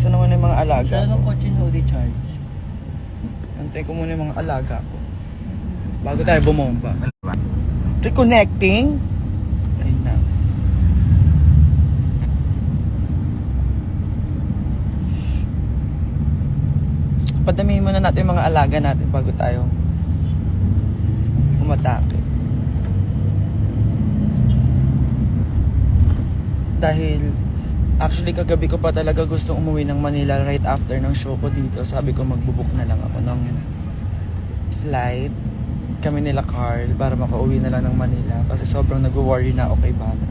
Saan naman yung mga alaga Saan ko? ang kotse na Holy Charge? Antay ko muna yung mga alaga ko. Bago tayo bumomba. Reconnecting? Ayun na. Padamihin muna natin yung mga alaga natin bago tayo umatake. Dahil actually kagabi ko pa talaga gustong umuwi ng Manila right after ng show ko dito. Sabi ko magbubuk na lang ako ng flight kami nila Carl para makauwi na lang ng Manila kasi sobrang nag-worry na ako kay Bana.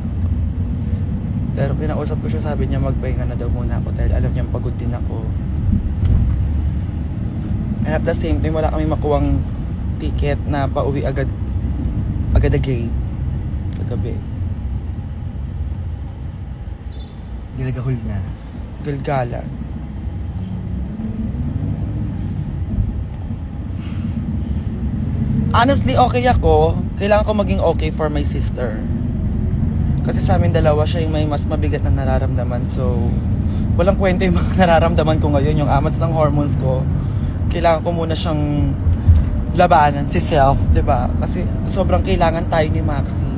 Pero kinausap ko siya, sabi niya magpahinga na daw muna ako dahil alam niya pagod din ako. And at the same time wala kami makuwang ticket na pauwi agad agad kagabi. Gilagahol na. Galgalan. Honestly, okay ako. Kailangan ko maging okay for my sister. Kasi sa amin dalawa siya yung may mas mabigat na nararamdaman. So, walang kwenta yung mga nararamdaman ko ngayon. Yung amats ng hormones ko. Kailangan ko muna siyang labanan, si self, 'di ba? Kasi sobrang kailangan tayo ni Maxi.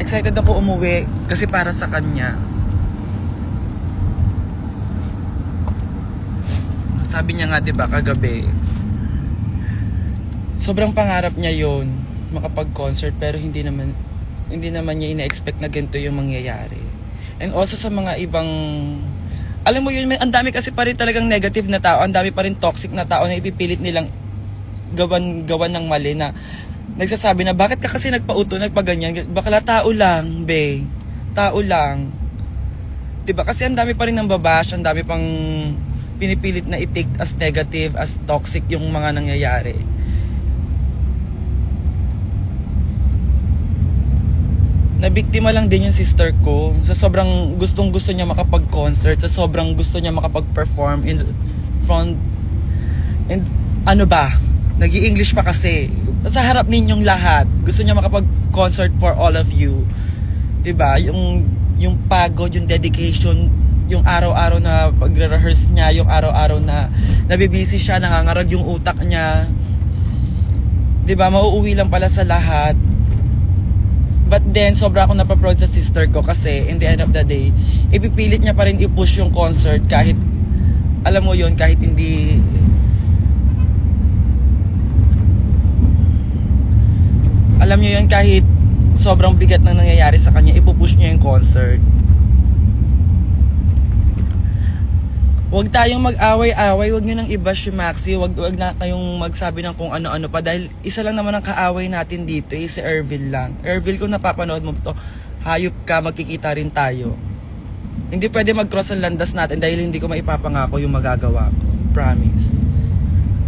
Excited ako umuwi kasi para sa kanya. Sabi niya nga 'di ba kagabi, sobrang pangarap niya 'yon, makapag-concert, pero hindi naman niya ina-expect na ganito yung mangyayari. And also sa mga ibang, alam mo yun, ang dami kasi pa rin talagang negative na tao, ang dami pa rin toxic na tao na ipipilit nilang gawan ng mali, na nagsasabi na bakit ka kasi nagpauto, nagpaganyan, bakla tao lang, be. Tao lang. 'Di ba? Kasi ang dami pa rin ng babash, ang dami pang pinipilit na i-take as negative, as toxic yung mga nangyayari. Nabiktima lang din yung sister ko sa sobrang gustong-gusto niya makapag-concert, sa sobrang gusto niya makapag-perform in front, and ano ba, nag-i-English pa kasi sa harap ninyong lahat. Gusto niya makapag-concert for all of you, 'di ba? Yung pagod, yung dedication, yung araw-araw na pagre-rehearse niya, yung araw-araw na nabibisi siya, nangangarag yung utak niya, 'di ba? Mauuwi lang pala sa lahat. But then, sobra ako napaproud sa sister ko kasi in the end of the day, ipipilit niya pa rin i-push yung concert kahit, alam mo yun, kahit hindi, alam niyo yun, kahit sobrang bigat na nangyayari sa kanya, ipupush niya yung concert. Huwag tayong mag-away-away, huwag nyo nang i-bash si Maxi, huwag na kayong magsabi ng kung ano-ano pa, dahil isa lang naman ang kaaway natin dito, si Ervil lang. Ervil, kung napapanood mo to, hayop ka, magkikita rin tayo. Hindi pwede mag-cross ang landas natin dahil hindi ko maipapangako yung magagawa ko. Promise.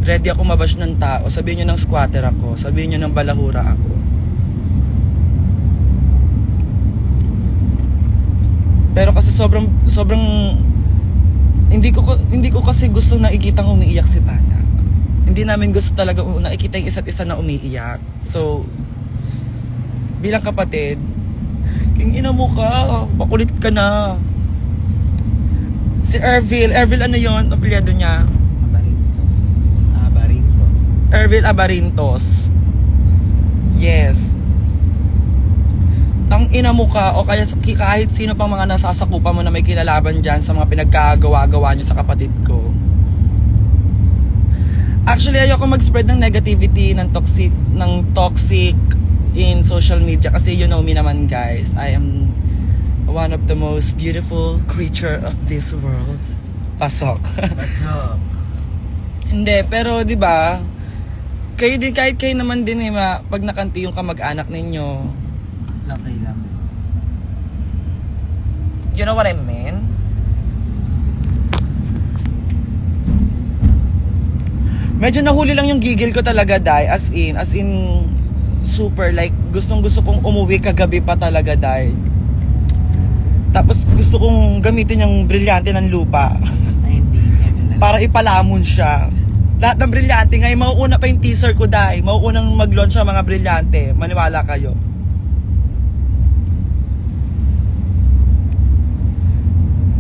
Ready ako mabash ng tao, sabihin nyo ng squatter ako, sabihin nyo ng balahura ako. Pero kasi sobrang hindi ko kasi gusto na ikitang umiiyak si Banak. Hindi namin gusto talaga nakikita yung isa't isa na umiiyak. So, bilang kapatid, ina mo ka, makulit ka na. Si Ervil ano yon, apelyado niya? Abarintos. Ervil Abarintos. Yes. Ang ina mo ka, o kaya kahit sino pang mga nasasakupan mo na may kinalaban dyan sa mga pinagkagawa-gawa nyo sa kapatid ko. Actually, ayoko mag-spread ng negativity, ng toxic in social media kasi you know me naman, guys. I am one of the most beautiful creature of this world. Pasok. Pasok. Hindi, pero 'di ba? Kayo din, kahit kayo naman din pag nakanti yung kamag-anak ninyo. Okay lang. You know what I mean? Medyo nahuli lang yung gigil ko talaga, Day. As in, super, like, gustong-gusto kong umuwi kagabi pa talaga, Day. Tapos gusto kong gamitin yung brilyante ng lupa. Ay, hindi. Para ipalamon siya. Lahat ng brilyante, ngayon mauuna pa yung teaser ko, Day. Mauunang mag-launch ang mga brilyante. Maniwala kayo.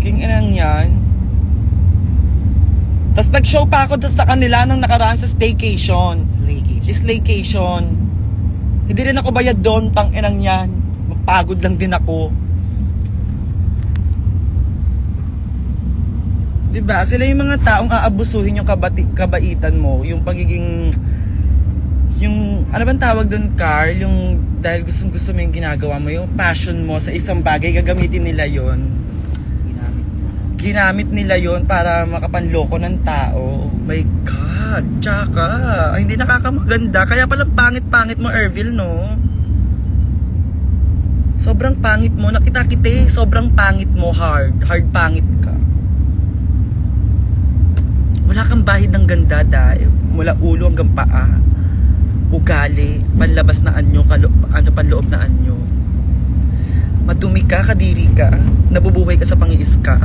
King inang yan. Tapos nag-show pa ako sa kanila nang nakaraan sa staycation. Slaycation. Hindi rin ako bayad doon, tang inang yan. Mapagod lang din ako. Diba? Sila yung mga taong aabusuhin yung kabaitan mo. Yung pagiging... Yung... Ano bang tawag doon, Carl? Yung... Dahil gusto mo yung ginagawa mo, yung passion mo sa isang bagay, gagamitin nila yon. Ginamit nila yon para makapanloko ng tao. My God! Tsaka, hindi nakakamaganda. Kaya palang pangit-pangit mo, Ervil, no? Sobrang pangit mo. Nakita-kita eh. Sobrang pangit mo, hard. Hard pangit ka. Wala kang bahid ng ganda, dahil. Mula ulo hanggang paa. Ugali. Panlabas na anyo. Panloob na anyo. Madumi ka, kadiri ka. Nabubuhay ka sa pangiis ka.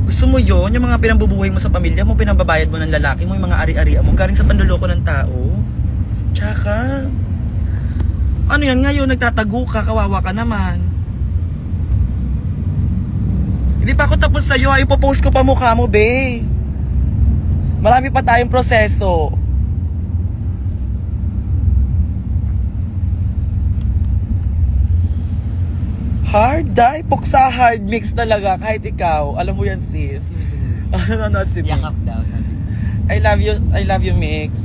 Gusto mo yon, yung mga pinambubuhay mo sa pamilya mo, pinambabayad mo ng lalaki mo, yung mga ari-arian mo, galing sa panloloko ng tao. Tsaka, ano yan ngayon, nagtatago ka, kawawa ka naman. Hindi pa ako tapos sa'yo, ay ipopost ko pa mukha mo, be. Marami pa tayong proseso. Hard, die. Puksa hard mix talaga. Kahit ikaw. Alam mo yan, sis. Ano si Mix? Yakap daw, sabi. I love you, Mix.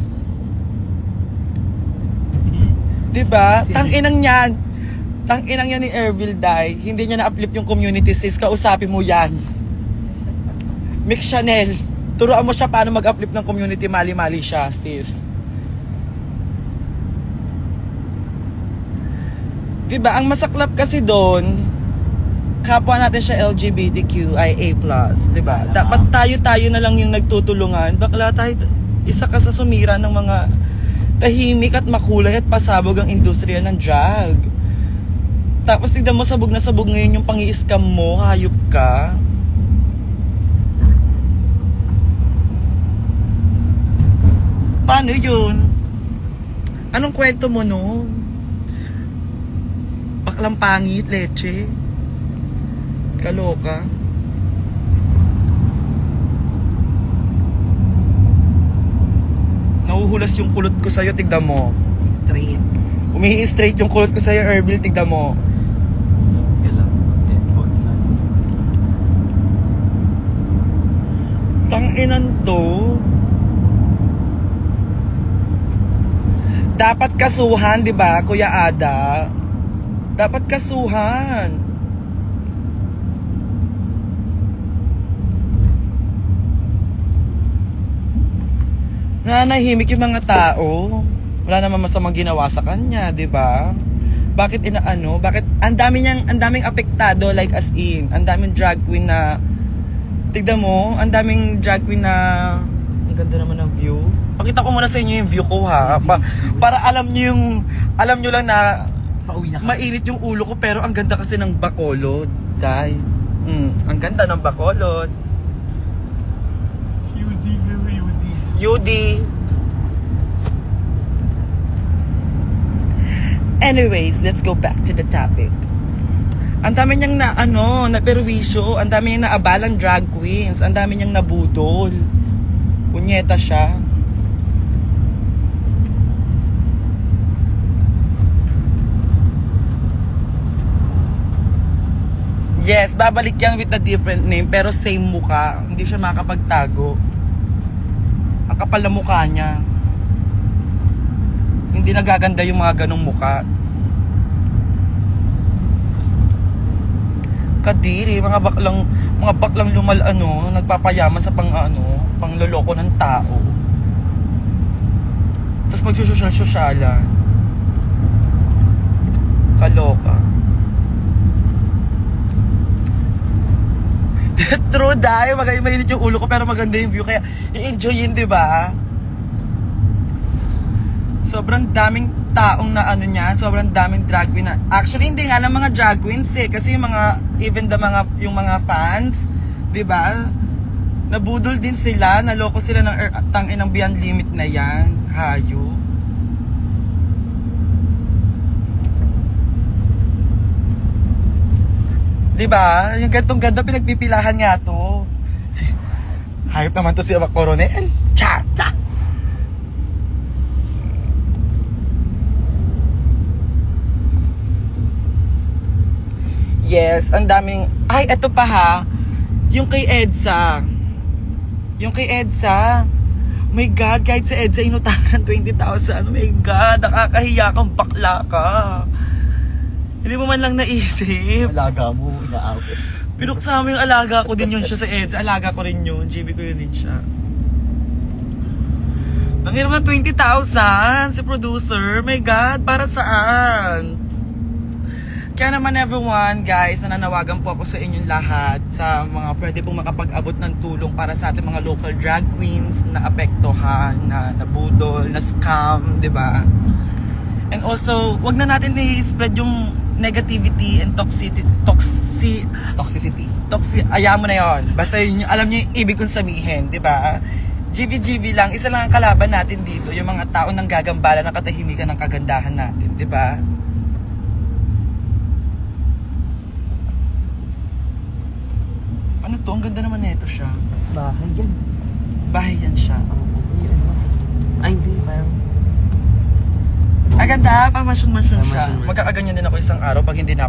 Diba? Tang-inang yan. Tang-inang yan ni Ervil, die. Hindi niya na-uplift yung community, sis. Kausapin mo yan. Mix Chanel. Turuan mo siya paano mag-uplift ng community. Mali-mali siya, sis. Diba, ang masaklap kasi doon, kapwa natin siya LGBTQIA+, diba? Dapat tayo-tayo na lang yung nagtutulungan. Bakla tayo, isa ka sa sumira ng mga tahimik at makulay at pasabog ang industriya ng drug. Tapos tignan mo, sabog na sabog ngayon yung pang-i-scam mo, hayop ka. Paano yun? Anong kwento mo nun? Baklang pangit, leche. Kaloka. Nahuhulas yung kulot ko sa'yo, tignan mo. Straight. Umihi-straight yung kulot ko sa'yo, Erbil, tignan mo. Tanginan to. Dapat kasuhan, di ba, Kuya Ada? Dapat kasuhan. Nanahimik yung mga tao. Wala naman masamang ginawa sa kanya, 'di ba? Bakit inaano? Bakit ang daming apektado, like as in, ang daming drag queen na tignan mo, ang daming drag queen na ang ganda naman ng view. Pakita ko muna sa inyo yung view ko, ha. Para alam niyo lang na Pauwi na ka. mainit yung ulo ko, pero ang ganda kasi ng Bacolod. Dahil, ang ganda ng Bacolod. UD. Anyways, let's go back to the topic. Ang dami niyang naperwisyo, ang dami niyang naabalang drag queens, ang dami niyang nabudol. Punyeta siya. Yes, babalik yan with a different name, pero same mukha. Hindi siya makakapagtago. Ang kapal na mukha niya. Hindi nagaganda yung mga ganong mukha. Kadiri, mga baklang nagpapayaman sa pangloloko ng tao. Tapos magsusosyal-sosyalan. Kaloka. True, dahil mainit yung ulo ko, pero maganda yung view, kaya i-enjoyin, di ba? Sobrang daming taong na sobrang daming drag queen na. Actually, hindi nga ng mga drag queens kasi yung mga fans, di ba? Nabudol din sila, naloko sila ng tangin ng beyond limit na yan. Hayo. Diba? Yung gantong ganda, pinagpipilahan nga to. Hayop naman to si Ama Coronel. Cha! Cha! Yes, ang daming... Ay, eto pa ha. Yung kay Edsa. Yung kay Edsa. My God, kahit sa Edsa inutangan ng 20,000. Oh my God, nakakahiya kang bakla ka. Hindi mo man lang naisip. Alaga mo, inaawit. Pinuksa mo yung alaga ko din yun siya sa Edsa. Alaga ko rin yun. GB ko yun din siya. Ang hirap ng 20,000 si producer. My God, para saan? Kaya naman everyone, guys, nananawagan po ako sa inyong lahat sa mga pwede pong makapag-abot ng tulong para sa ating mga local drag queens na apektuhan, na nabudol, na scam, di ba? And also, wag na natin i-spread yung negativity and toxicity. Ayaw mo na yon. Basta yun, alam niyo yung ibig kong sabihin, di ba? GV lang, isa lang ang kalaban natin dito, yung mga tao nang gagambala ng katahimikan ng kagandahan natin, di ba? Ano to? Ang ganda naman nito siya. Bahay yan. Bahay yan siya. Ay, hindi, parang... Ang ganda, pamasyon-masyon siya. Pamasyon-masyon. Magkakaganyan din ako isang araw pag hindi na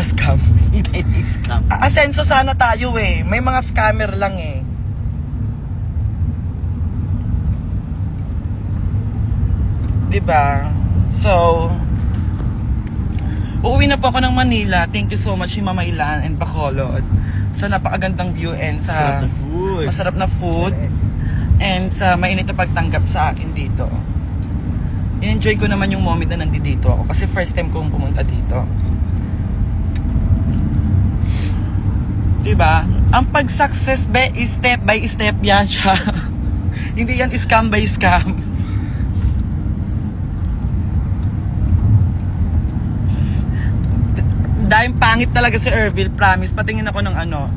scam. Hindi na scam. Asenso sana tayo eh. May mga scammer lang eh. Diba? So, uuwi na po ako ng Manila. Thank you so much, Mama Ilan and Bacolod. Sa napakagandang view and sa masarap na food. And sa mainit na pagtanggap sa akin dito. In-enjoy ko naman yung moment na nandito ako. Kasi first time kong pumunta dito. Diba? Ang pag-success step by step yan siya. Hindi yan scam by scam. Dahil pangit talaga si Ervil, promise. Patingin ako ng ano.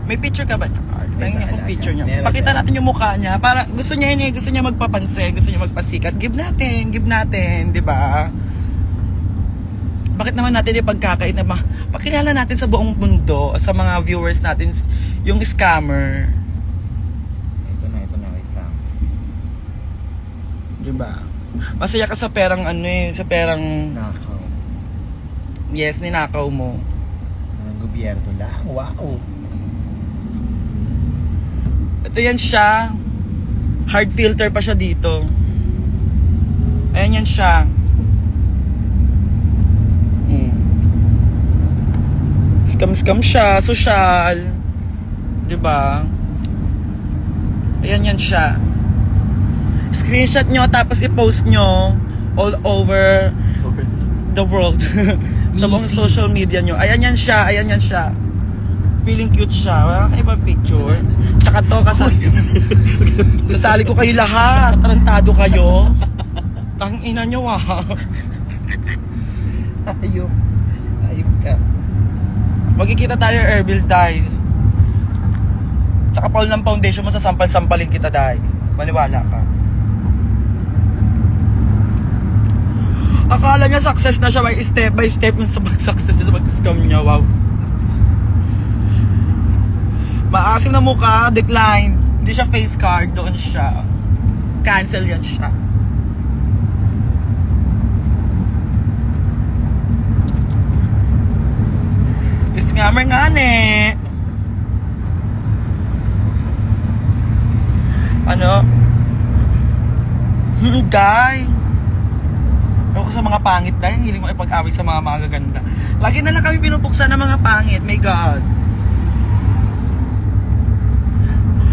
May picture ka ba? Tingin akong picture niya. Pakita natin yung mukha niya. Para gusto niya yun eh. Gusto niya magpapansin. Gusto niya magpasikat. Give natin. Di ba? Bakit naman natin yung pagkakait na pakilala natin sa buong mundo, sa mga viewers natin, yung scammer. Ito na, wait lang. Di ba? Masaya ka sa perang ano eh. Sa perang... Nakaw. Yes, ninakaw mo. Ang gobyerno lang, wow. Ito yan siya. Hard filter pa siya dito. Ayan yan siya. Scam siya. Social. Diba? Ayan yan siya. Screenshot nyo tapos i-post nyo all over the world. Sa mga social media nyo. Ayan yan siya. Feeling cute siya. Wala kang ibang picture. Tsaka to, sasali ko kayo lahat. Tarantado kayo. Tangina nyo Ayop ka. Magkikita tayo, Erbil, Day. Sa kapal ng foundation mo, sasampal-sampalin kita, Day. Maniwala ka. Akala niya success na siya by step yung sa pag-success sa pag-scam niya. Wow. Maasim na mukha, decline. Hindi siya face card, doon siya. Cancel yan siya. Scammer nga ne. Ano? Guy. Ako sa mga pangit na yung hiling mo ipag-away sa mga magaganda. Lagi na lang kami pinupuksa ng mga pangit. My God.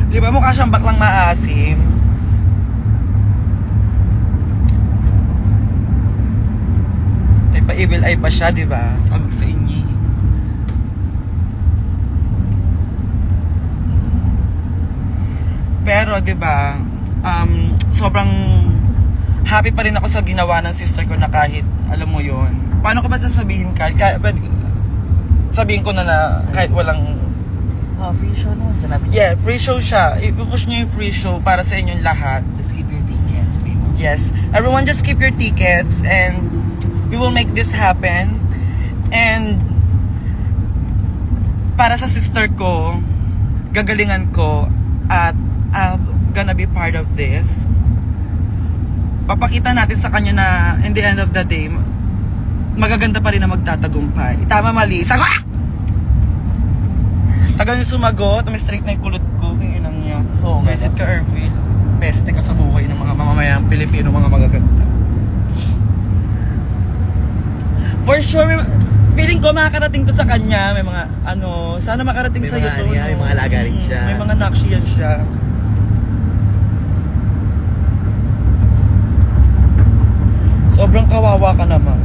Di ba mukha siyang baklang maasim? Ay pa-evil eye pa siya, di ba? Sabi ko sa inyo. Pero, di ba, sobrang happy pa rin ako sa ginawa ng sister ko na kahit, alam mo yon. Paano ko ba sasabihin, Carl? Sabihin ko na kahit walang... Free show naman. Sanabi niya. Yeah, free show siya. I-push niyo yung free show para sa inyong lahat. Just keep your tickets. Yes. Everyone just keep your tickets and we will make this happen. And para sa sister ko, gagalingan ko, at I'm gonna be part of this. Papakita natin sa kanya na in the end of the day, magaganda pa rin na magtatagumpay. Tama, mali. Sagot! Tagal niya sumagot, may straight na yung kulot ko. Kaya inang niya. Oo, Visit ka, Ervin. Beste ka sa buhay ng mga mamamayang Pilipino, mga magaganda. For sure, feeling ko makakarating to sa kanya. May mga, sana makarating May sa'yo mga to. ano yan, may mga alaga rin siya. May mga nakshiyan siya. Sobrang kawawa ka naman.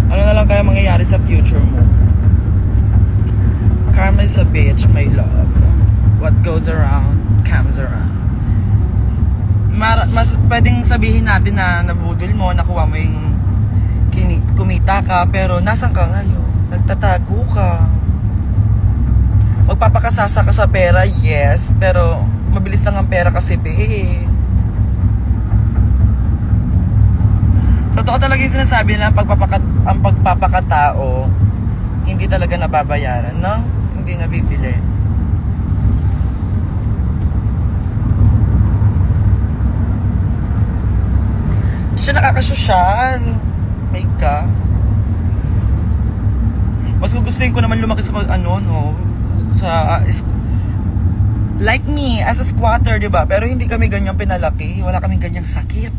Ano na lang kaya mangyayari sa future mo? Karma is a bitch, my love. What goes around, comes around. Mas pwedeng sabihin natin na nabudol mo, nakuha mo yung kumita ka, pero nasan ka ngayon? Nagtatago ka. Magpapakasasa ka sa pera, yes, pero mabilis lang ang pera kasi, be. Totoo talaga yung sinasabi nila, ang pagpapakatao, hindi talaga nababayaran, no? Hindi nabibili. Hindi siya nakakasosyal. May ka. Mas gugustuhin ko naman lumaki sa like me, as a squatter, di ba? Pero hindi kami ganyang pinalaki. Wala kaming ganyang sakit.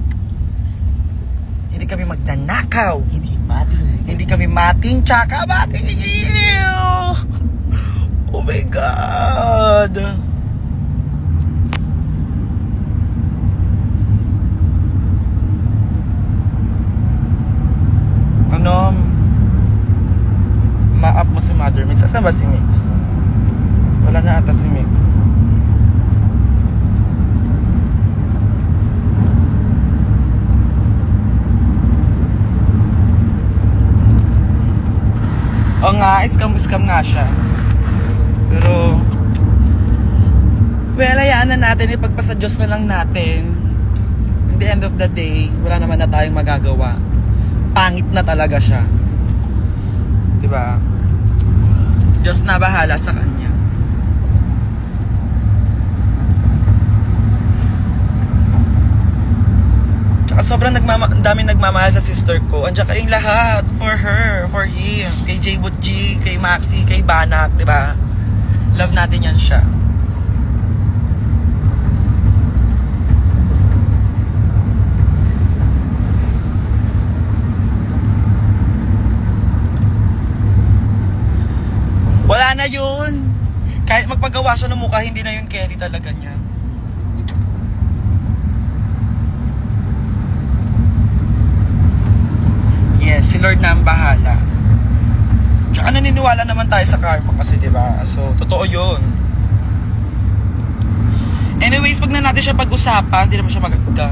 Hindi kami magnanakaw. Hindi kami mating tsaka mating. Oh my God. Ma-up mo si Mother Mix. Asan ba si Mix? Wala na ata si Mix. O nga, scam nga siya. Pero, well, hayaan na natin, ipagpasa Diyos na lang natin. In the end of the day, wala naman na tayong magagawa. Pangit na talaga siya. Diba? Diyos na bahala sa kanya. Tsaka sobrang daming nagmamahal sa sister ko. Andiyan kayong lahat. For her, for him. Kay J. G, kay Maxi, kay Banak, diba? Love natin yan siya. Wala na yun. Kahit magpagawa siya ng mukha, hindi na yun Kelly talaga niya. Yes, si Lord na ang bahala. Tsaka naniniwala naman tayo sa karma kasi, di ba? So, totoo yun. Anyways, pag na natin siya pag-usapan, hindi naman siya maganda.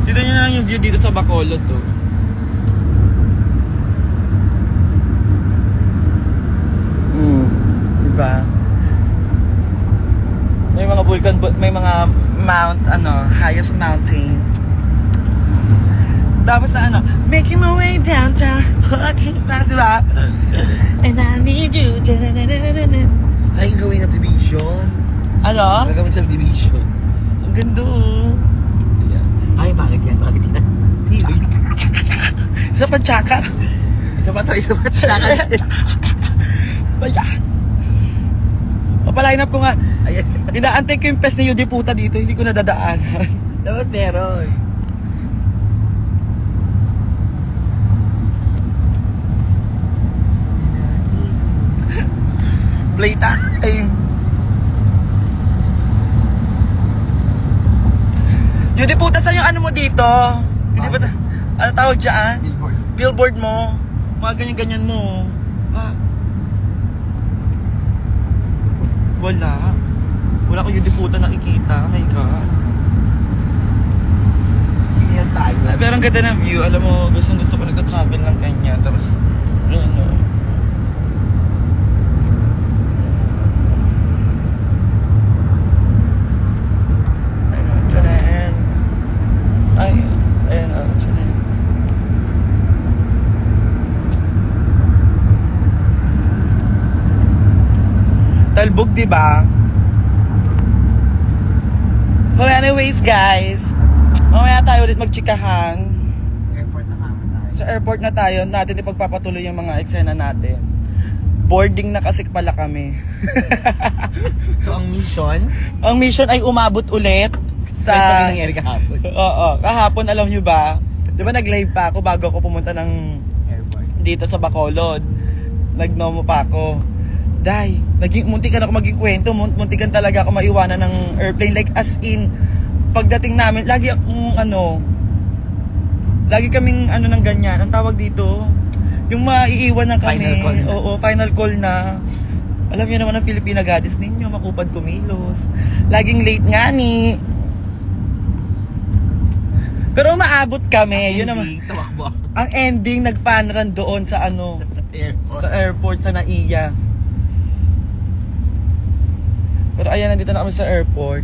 Tignan nyo na lang yung view dito sa Bacolod, to. Diba? May mga vulkan, may mga highest mountain. Tapos na making my way downtown, walking past, diba? And I need you. Ay, gawin ng division. Ano? Gagawin sa division. Ang ganda. Ay, bakit yan? Bakit yan? Isa pa tsaka. Isa pa tsaka. Bayan. Papaline up ko nga. Ayan. Inaantay ko yung pes ni Yudi Puta dito, hindi ko nadadaanan. Dapat meron. Playtime. Yudi Puta, saan yung ano mo dito? Yudi Puta, ano tawag dyan? Billboard mo. Mga ganyan-ganyan mo. Ah. Wala. Wala ko Yudi Puta nakikita. Oh my God. Hindi yan tayo. Pero ang ganda ng view. Alam mo, gusto ko nag-travel lang kanya. Tapos, ayun. Talbog, di ba? Well, anyways, guys. Mamaya tayo ulit magchikahan. Airport na kami tayo. Sa airport na tayo, natin ipagpapatuloy yung mga eksena natin. Boarding na kasi pala kami. So, ang mission, Ang mission ay umabot ulit sa sa... nangyari kahapon. Oo, kahapon alam nyo ba? Di ba nag-live pa ako bago ako pumunta ng Airport. dito sa Bacolod. Nagnomo pa ako. Day, muntikan ako maging kwento, muntikan talaga ako maiwanan ng airplane. Like as in, pagdating namin, lagi kaming ng ganyan. Ang tawag dito, yung maiiwan na kami. Final call na. Oo, final call na. Alam niyo naman ang Filipina Goddess ninyo, makupad kumilos. Laging late nga ni. Pero umaabot kami, yun naman. Hindi, tumakbo. Ang ending, nag-fan run doon sa Airport. sa airport sa Naiya. Pero ayan, nandito na kami sa airport.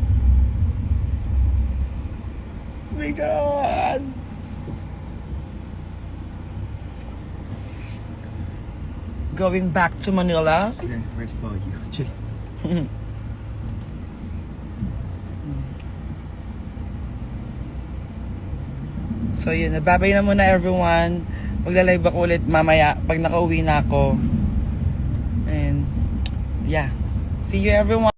Oh my God! Going back to Manila. When I first saw you. Chill. So yun, nababay na muna everyone. Magla-live ako ulit mamaya pag nakauwi na ako. And yeah. See you everyone.